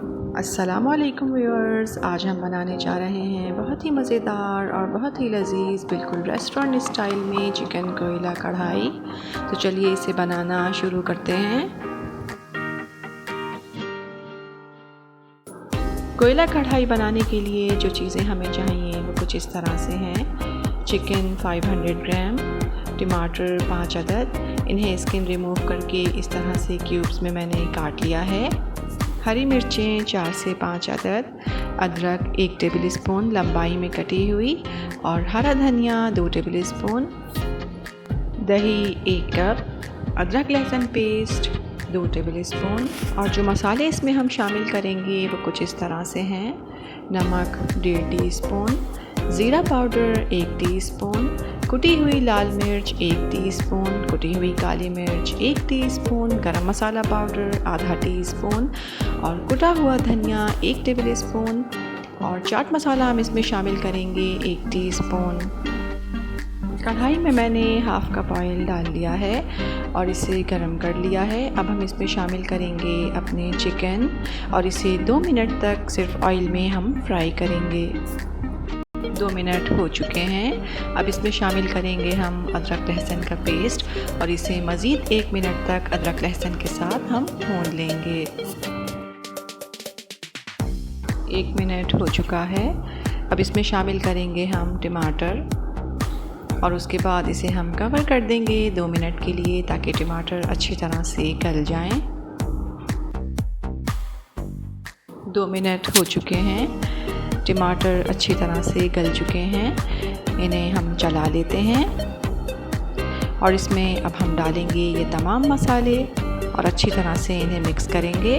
अस्सलाम वालेकुम व्यूअर्स, आज हम बनाने जा रहे हैं बहुत ही मज़ेदार और बहुत ही लजीज बिल्कुल रेस्टोरेंट स्टाइल में चिकन कोयला कढ़ाई। तो चलिए इसे बनाना शुरू करते हैं। कोयला कढ़ाई बनाने के लिए जो चीज़ें हमें चाहिए वो कुछ इस तरह से हैं। चिकन 500 ग्राम, टमाटर 5 अदद, इन्हें स्किन रिमूव करके इस तरह से क्यूब्स में मैंने काट लिया है। हरी मिर्चें 4 से 5 अदद, अदरक 1 टेबल स्पून लंबाई में कटी हुई और हरा धनिया 2 टेबल स्पून, दही 1 कप, अदरक लहसुन पेस्ट 2 टेबल स्पून। और जो मसाले इसमें हम शामिल करेंगे वो कुछ इस तरह से हैं। नमक 1.5 टीस्पून, ज़ीरा पाउडर 1 टीस्पून, कुटी हुई लाल मिर्च 1 टीस्पून, कुटी हुई काली मिर्च 1 टीस्पून, गरम मसाला पाउडर आधा टीस्पून और कुटा हुआ धनिया 1 टेबल स्पून। और चाट मसाला हम इसमें शामिल करेंगे 1 टीस्पून। कढ़ाई में मैंने हाफ़ कप ऑयल डाल लिया है और इसे गरम कर लिया है। अब हम इसमें शामिल करेंगे अपने चिकन और इसे 2 मिनट तक सिर्फ ऑयल में हम फ्राई करेंगे। 2 मिनट हो चुके हैं। अब इसमें शामिल करेंगे हम अदरक लहसुन का पेस्ट और इसे मज़ीद 1 मिनट तक अदरक लहसुन के साथ हम भून लेंगे। 1 मिनट हो चुका है। अब इसमें शामिल करेंगे हम टमाटर और उसके बाद इसे हम कवर कर देंगे 2 मिनट के लिए ताकि टमाटर अच्छी तरह से गल जाएं। 2 मिनट हो चुके हैं। टमाटर अच्छी तरह से गल चुके हैं। इन्हें हम चला लेते हैं और इसमें अब हम डालेंगे ये तमाम मसाले और अच्छी तरह से इन्हें मिक्स करेंगे।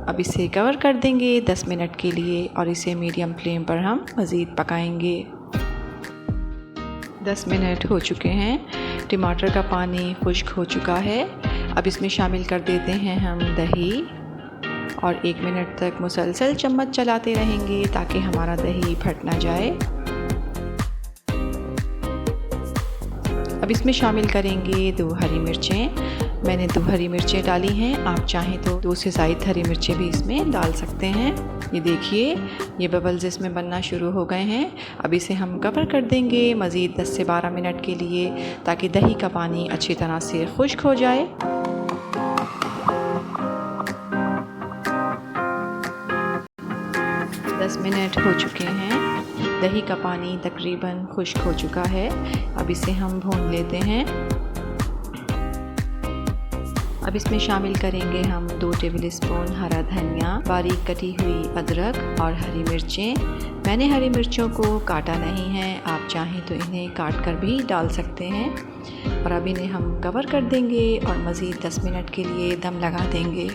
अब इसे कवर कर देंगे 10 मिनट के लिए और इसे मीडियम फ्लेम पर हम मज़ीद पकाएंगे। 10 मिनट हो चुके हैं। टमाटर का पानी खुश्क हो चुका है। अब इसमें शामिल कर देते हैं हम दही और 1 मिनट तक मुसलसल चम्मच चलाते रहेंगे ताकि हमारा दही फट ना जाए। अब इसमें शामिल करेंगे 2 हरी मिर्चें। मैंने 2 हरी मिर्चें डाली हैं, आप चाहें तो 2 से ज़ायद हरी मिर्चें भी इसमें डाल सकते हैं। ये देखिए ये बबल्स इसमें बनना शुरू हो गए हैं। अब इसे हम कवर कर देंगे मज़ीद 10 से 12 मिनट के लिए ताकि दही का पानी अच्छी तरह से खुश्क हो जाए। 10 मिनट हो चुके हैं। दही का पानी तकरीबन खुश्क हो चुका है। अब इसे हम भून लेते हैं। अब इसमें शामिल करेंगे हम 2 टेबल स्पून हरा धनिया, बारीक कटी हुई अदरक और हरी मिर्चें। मैंने हरी मिर्चों को काटा नहीं है, आप चाहें तो इन्हें काट कर भी डाल सकते हैं। और अब इन्हें हम कवर कर देंगे और मज़ीद 10 मिनट के लिए दम लगा देंगे।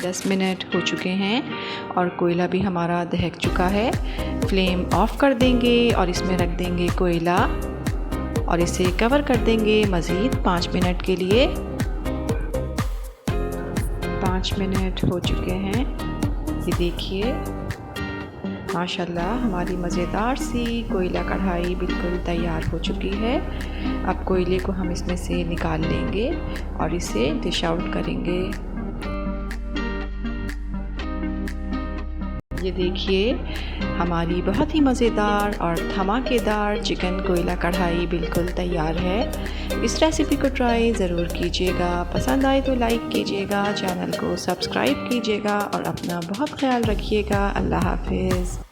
10 मिनट हो चुके हैं और कोयला भी हमारा दहक चुका है। फ्लेम ऑफ कर देंगे और इसमें रख देंगे कोयला और इसे कवर कर देंगे मज़ीद 5 मिनट के लिए। 5 मिनट हो चुके हैं। ये देखिए माशाल्लाह हमारी मज़ेदार सी कोयला कढ़ाई बिल्कुल तैयार हो चुकी है। अब कोयले को हम इसमें से निकाल लेंगे और इसे डिश आउट करेंगे। ये देखिए हमारी बहुत ही मज़ेदार और धमाकेदार चिकन कोयला कढ़ाई बिल्कुल तैयार है। इस रेसिपी को ट्राई ज़रूर कीजिएगा। पसंद आए तो लाइक कीजिएगा, चैनल को सब्सक्राइब कीजिएगा और अपना बहुत ख्याल रखिएगा। अल्लाह हाफ़िज़।